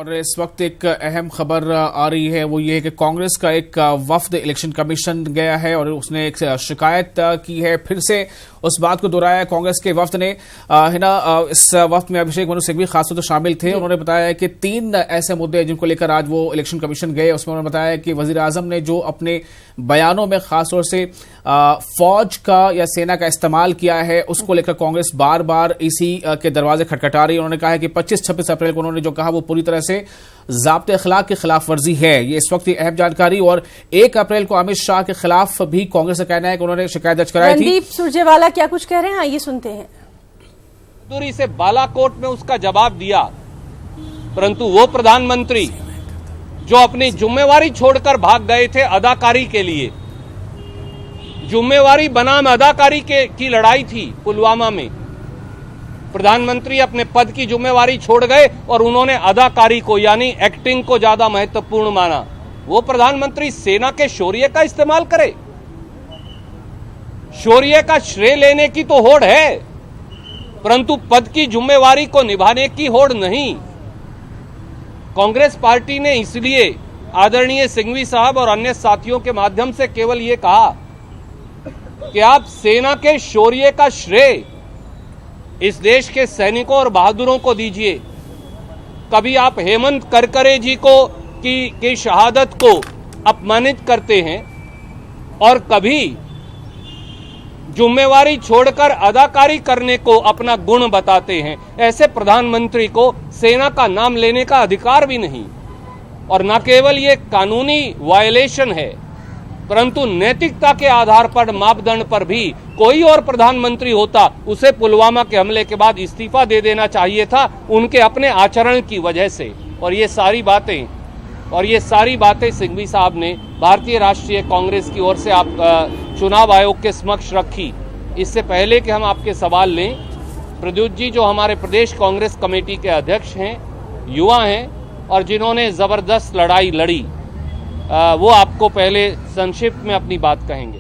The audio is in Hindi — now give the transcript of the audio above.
और इस वक्त एक अहम खबर आ रही है, वो ये है कि कांग्रेस का एक वफ्द इलेक्शन कमीशन गया है और उसने एक शिकायत की है। फिर से उस बात को दोहराया कांग्रेस के वफ्द ने। इस वफ्द में अभिषेक मनु सिंघवी खासतौर से शामिल थे। उन्होंने बताया कि 3 ऐसे मुद्दे हैं जिनको लेकर आज वो इलेक्शन कमीशन गए। उसमें उन्होंने बताया कि वजीर आजम ने जो अपने बयानों में खासतौर से फौज का या सेना का इस्तेमाल किया है, उसको लेकर कांग्रेस बार बार इसी के दरवाजे खटखटा रही है। उन्होंने कहा है कि 25-26 अप्रैल को उन्होंने जो कहा वो पूरी तरह से ज़ाब्ते अखलाक की खिलाफ वर्जी है। ये इस वक्त की अहम जानकारी। और 1 अप्रैल को अमित शाह के खिलाफ भी कांग्रेस का कहना है कि उन्होंने शिकायत दर्ज कराई थी। रणदीप सुरजेवाला क्या कुछ कह रहे हैं, आइए सुनते हैं। दूरी से बालाकोट में उसका जवाब दिया, परंतु वो प्रधानमंत्री जो अपनी जिम्मेवारी छोड़कर भाग गए थे अदाकारी के लिए, जिम्मेवारी बनाम अदाकारी की लड़ाई थी पुलवामा में, प्रधानमंत्री अपने पद की जिम्मेवारी छोड़ गए और उन्होंने अदाकारी को यानी एक्टिंग को ज्यादा महत्वपूर्ण माना। वो प्रधानमंत्री सेना के शौर्य का इस्तेमाल करे, शौर्य का श्रेय लेने की तो होड़ है, परंतु पद की जिम्मेवारी को निभाने की होड़ नहीं। कांग्रेस पार्टी ने इसलिए आदरणीय सिंघवी साहब और अन्य साथियों के माध्यम से केवल ये कहा कि आप सेना के शौर्य का श्रेय इस देश के सैनिकों और बहादुरों को दीजिए। कभी आप हेमंत करकरे जी की शहादत को अपमानित करते हैं और कभी जिम्मेवारी छोड़कर अदाकारी करने को अपना गुण बताते हैं। ऐसे प्रधानमंत्री को सेना का नाम लेने का अधिकार भी नहीं। और न केवल ये कानूनी वायलेशन है, परंतु नैतिकता के आधार पर मापदंड पर भी कोई और प्रधानमंत्री होता उसे पुलवामा के हमले के बाद इस्तीफा दे देना चाहिए था, उनके अपने आचरण की वजह से। और ये सारी बातें सिंघवी साहब ने भारतीय राष्ट्रीय कांग्रेस की ओर से आप चुनाव आयोग के समक्ष रखी। इससे पहले कि हम आपके सवाल लें, प्रद्युत जी जो हमारे प्रदेश कांग्रेस कमेटी के अध्यक्ष हैं, युवा हैं और जिन्होंने जबरदस्त लड़ाई लड़ी, वो आपको पहले संक्षिप्त में अपनी बात कहेंगे।